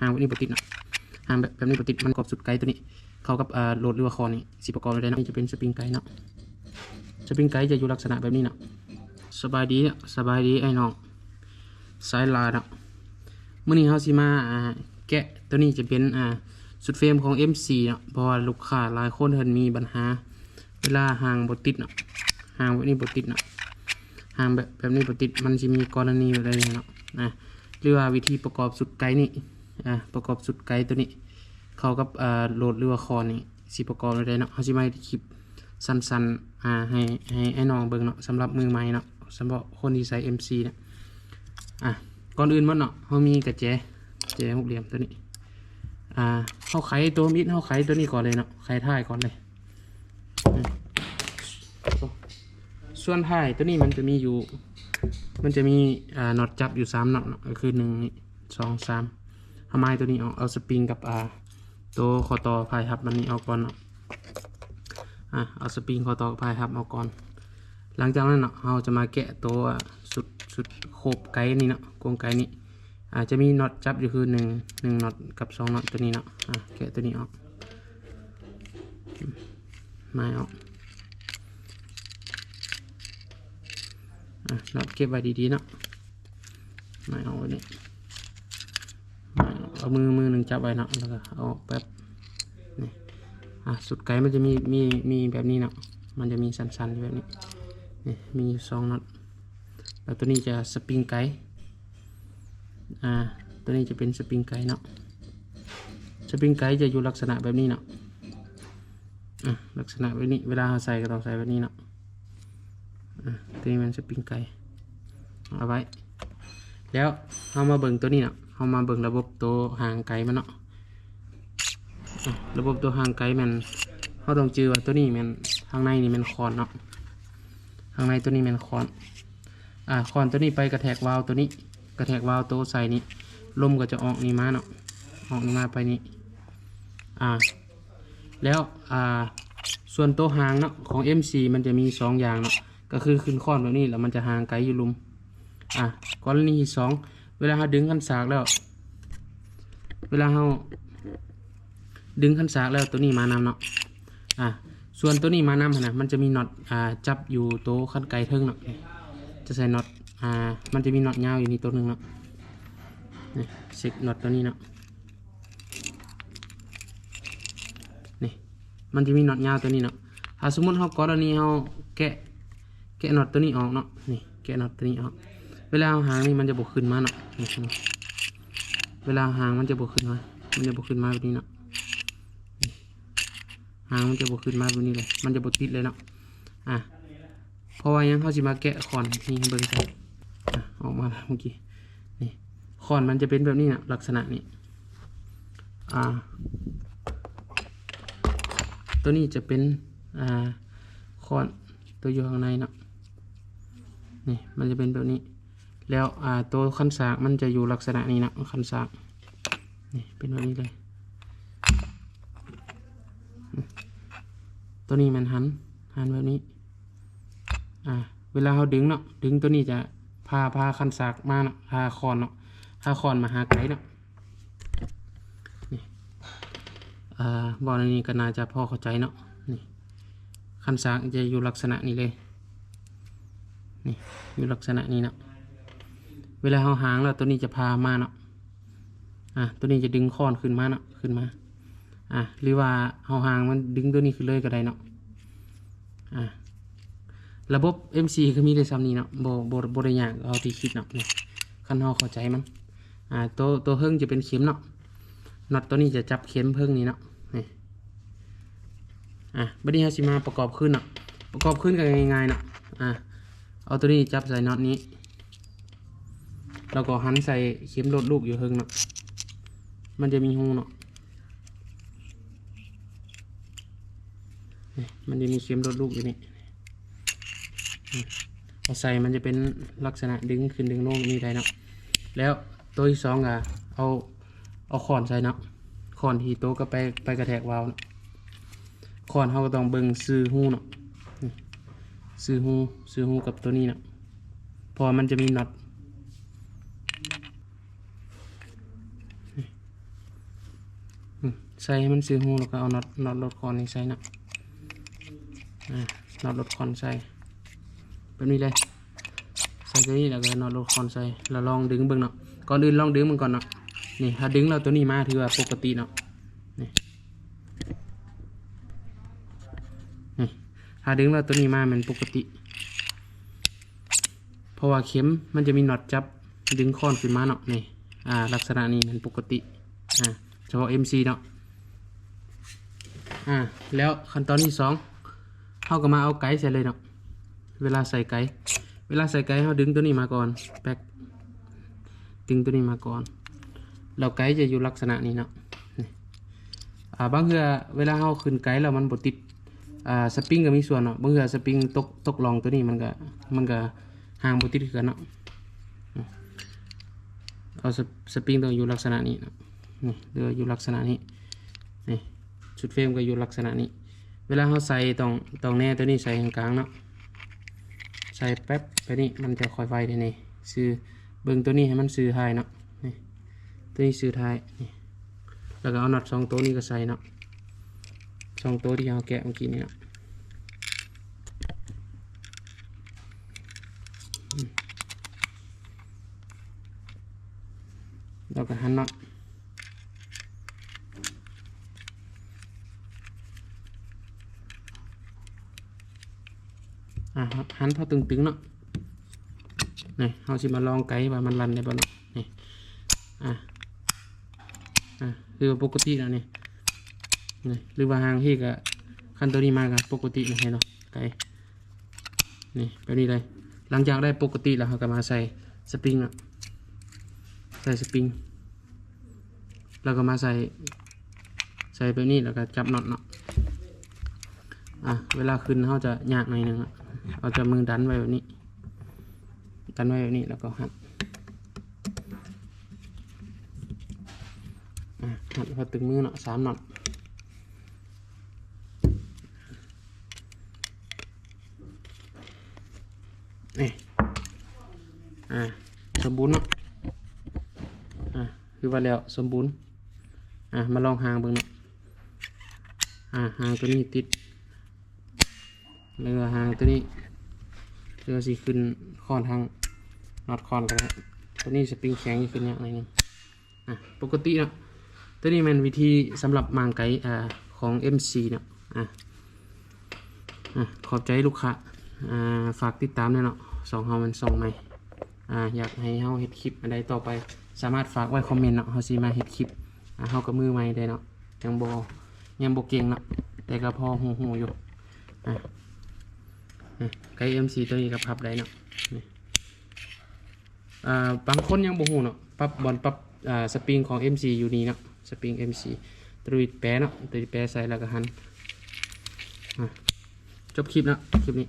างแบบนี้ปติดเนาะหางแบบนี้ปติดมันประกอบสุดไกด์ตัวนี้เข้ากับโหลดหรือว่าคอนี่สิประกอบอะไรเนาะนี่จะเป็นสปริงไกด์เนาะสปริงไกด์จะอยู่ลักษณะแบบนี้เนาะสบายดีไอ้น้องสายลาเนาะมื้อนี้เฮาสิมาแกะตัวนี้จะเป็นสุดเฟรมของ MC เนาะเพราะว่าลูกค้าหลายคนเพิ่นมีปัญหาเวลาหางบ่ติดเนาะหางแบบนี้บ่ติดเนาะหางแบบนี้บ่ติดมันสิมีกรณีอะไรเนาะหรือว่าวิธีประกอบสุดไกด์นี่ประกอบสุดไกด์ตัวนี้เข้ากับโหลดหรือว่าคอนี่สิประกอบอะไรเนาะเฮาสิมาคลิปสั้นๆให้ไอ้น้องเบิ่งเนาะสำหรับมือใหม่เนาะสำหรับคนที่ใช้ MC เนี่ยก่อนอื่นมันเนาะเฮามีกระแจหกเหลี่ยมตัวนี้เฮาไขตัวมิดเฮาไขตัวนี้ก่อนเลยเนาะไขท้ายก่อนเลยส่วนท้ายตัวนี้มันจะมีน็อตจับอยู่3น็อตก็คือ1 2 3เอาไม้ตัวนี้เอาสปริงกับตัวคอต่อพายทับมันนี้เอาก่อนเนาะเอาสปริงคอต่อพายทับเอาก่อนหลังจากนั้นเนาะเราจะมาแกะตัวสุดโคบไกด์นี่เนาะกรงไกด์นี้จะมีน็อตจับอยู่คือ1น็อตกับ2น็อตตัวนี้เนาะแกะตัวนี้ออกไม้ออกน็อตเก็บไว้ดีๆเนาะไม้ออกไว้นี่เอามือหนึ่งจับไว้เนาะแล้วก็เอาแป๊บนี่สุดไกด์มันจะมีแบบนี้เนาะมันจะมีสันๆอยู่แบบนี้นี่มี2น็อตแล้วตัวนี้จะสปริงไกด์ตัวนี้จะเป็นสปริงไกด์เนาะสปริงไกด์จะอยู่ลักษณะแบบนี้เนาะลักษณะแบบนี้เวลาเราใส่ก็ต้องใส่แบบนี้เนาะตัวนี้มันสปริงไกด์เอาไว้แล้วเอามาเบิ่งตัวนี้เนาะเอามาเบิ่งระบบตัวหางไกด์มันเนาะระบบตัวหางไกด์มันเขาต้องจือว่าตัวนี้มันข้างในนี่มันคอนเนาะข้างในตัวนี้มันคอนคอนตัวนี้ไปกระแทกวาล์วตัวนี้กระแทกวาล์วตัวใส่นี้ลมก็จะออกนี่มาเนาะออกนี่มาไปนี่แล้วส่วนตัวหางเนาะของ MC มันจะมี2อย่างเนาะก็คือขึ้นคอนแบบนี้แล้วมันจะหางไกด์อยู่ลุมกรณีที่2เวลาเราดึงคันสากแล้วตัวนี้มานำเนาะส่วนตัวนี้มานำนะมันจะมีน็อตจับอยู่ตัวคันไกด์เทิงเนาะจะใส่น็อตมันจะมีน็อตยาวอยู่นี่ตัวหนึ่งเนาะนี่เช็คน็อตตัวนี้เนาะนี่มันจะมีน็อตยาวตัวนี้เนาะถ้าสมมติเรากรณีเราแกะน็อตตัวนี้ออกเนาะนี่แกะน็อตตัวนี้ออกเวลาหางนี่มันจะบกขึ้นมาเนาะเวลาหางมันจะบกขึ้นมาแบบนี้เนาะหางมันจะบกขึ้นมาแบบนี้เลยมันจะบกติดเลยเนาะเพราะว่ายังเขาจะมาแกะคอนนี่เบิ่งกันออกมาเมื่อกี้นี่คอนมันจะเป็นแบบนี้นะลักษณะนี้ตัวนี้จะเป็นคอนตัวอยู่ข้างในเนาะนี่มันจะเป็นแบบนี้แล้วตัวคันสากมันจะอยู่ลักษณะนี้นะคันสากนี่เป็นแบบนี้เลยตัวนี้มันหันแบบนี้เวลาเราดึงเนาะดึงตัวนี้จะพาคันสากมาเนาะพาคอนเนาะพาคอนมาหาไกด์เนาะนี่บอลนี้ก็น่าจะพอเข้าใจเนาะนี่คันสากจะอยู่ลักษณะนี้เลยนี่อยู่ลักษณะนี้เนาะเวลาเราหางแล้วตัวนี้จะพามาเนาะตัวนี้จะดึงคอนขึ้นมาเนาะขึ้นมาหรือว่าเอาหางมันดึงตัวนี้ขึ้นเลยก็ได้เนาะระบบ MC คือมีได้ซ้ำนี้เนาะบ่ได้ยากเอาที่คิดเนาะนี่คันเราเข้าใจมันตัวเพิ่งจะเป็นเข็มเนาะน็อตตัวนี้จะจับเข็มเพิ่งนี้เนาะนี่บัดนี้เราสิมาประกอบขึ้นเนาะประกอบขึ้นกันง่ายๆเนาะเอาตัวนี้จับใส่น็อตนี้แล้วก็หันใส่เข็มโหลดลูกอยู่เพิ่งเนาะมันจะมีหูเนาะมันจะมีเข็มโหลดลูกอยู่นี่เอาใส่มันจะเป็นลักษณะดึงขึ้นดึงลงนี่ได้เนาะแล้วตัวที่2เอาคอนใส่เนาะคอนที่โตก็ไปกระแทกวาล์วคอนเขาก็ต้องเบิ่งซื้อหูเนาะซื้อหูกับตัวนี้เนาะพอมันจะมีน็อต ใส่ให้มันซื้อหูแล้วก็เอาน็อตลดคอนนี่ใส่นะน็อตลดคอนใส่แบบนี้เลยใส่ตัวนี้แล้วก็น็อตลดคอนใส่แล้วลองดึงเบิ่งเนาะก่อนอื่นลองดึงมันก่อนเนาะนี่ถ้าดึงแล้วตัวนี้มาถือว่าปกติเนาะนี่ถ้าดึงแล้วตัวนี้มามันปกติเพราะว่าเข็มมันจะมีน็อตจับดึงค้อนขึ้นมาเนาะนี่ลักษณะนี้มันปกติเฉพาะ MC เนาะแล้วขั้นตอนที่2เขาก็มาเอาไกด์ใส่เลยเนาะเวลาใส่ไกด์เขาดึงตัวนี้มาก่อนแป๊กดึงตัวนี้มาก่อนเราไกด์จะอยู่ลักษณะนี้เนาะบางเทื่อเวลาเขาขึ้นไกด์แล้วมันบดติดสปริงก็มีส่วนเนาะบางเทื่อสปริงตกลองตัวนี้มันก็ห่างบดติดกันเนาะเอาสปริงต้องอยู่ลักษณะนี้เนาะนี่เดืออยู่ลักษณะนี้นี่ชุดเฟรมก็อยู่ลักษณะนี้เวลาเขาใส่ต้องแน่ตัวนี้ใส่กลางเนาะใส่แป๊บไปนี่มันจะคอยไฟได้นี่ซื้อเบิ่งตัวนี้ให้มันซื้อท้ายเนาะนี่ตัวนี้ซื้อท้ายนี่แล้วก็เอาน็อต2ตัวนี้ก็ใส่เนาะ2ตัวที่เราแกะเมื่อกี้นี่เนาะแล้วก็หันเนาะหันเท่าตึงๆเนาะนี่เราสิมาลองไกด์ว่ามันรันได้บ่เนาะนี่คือปกติแล้วนี่หรือว่าห่างที่กับขั้นตัวนี้มากับปกตินี่เนาะไกด์นี่แบบนี้เลยหลังจากได้ปกติแล้วเราก็มาใส่สปริงเนาะใส่สปริงแล้วก็มาใส่แบบนี้แล้วก็จับน็อตเนาะเวลาขึ้นเขาจะยากหน่อยนึงเราจะมือดันไว้แบบนี้แล้วก็หัดพอตึงมือเนาะ3น็อตนี่สมบูรณ์เนาะคือว่าแล้วสมบูรณ์มาลองหางเบิ่งเนาะหางตัวนี้ติดเรือหางตัวนี้เรือสีขึ้นคอนทางน็อตคอนกันตัวนี้สปริงแข็งขึ้นอย่างไรนึงปกติเนาะตัวนี้มันวิธีสำหรับมางไกของ MC เนาะขอบใจลูกค้าฝากติดตามด้วยเนาะเฮามันส่งใหม่อยากให้เฮาเฮ็ดคลิปอะไรต่อไปสามารถฝากไว้คอมเมนต์เนาะเฮาสิมาเฮ็ดคลิปเฮากับมือใหม่ได้เนาะยังบ่เก่งเนาะแต่ก็พอหูอยู่ไกด์ MC ตัวนี้ก็พับได้เนาะบางคนยังบ่ฮู้เนาะปรับสปริงของ MC อยู่นี่เนาะสปริง MC ตัวนี้แปะเนาะตัวนี้แปะใส่แล้วก็หันจบคลิปเนาะคลิปนี้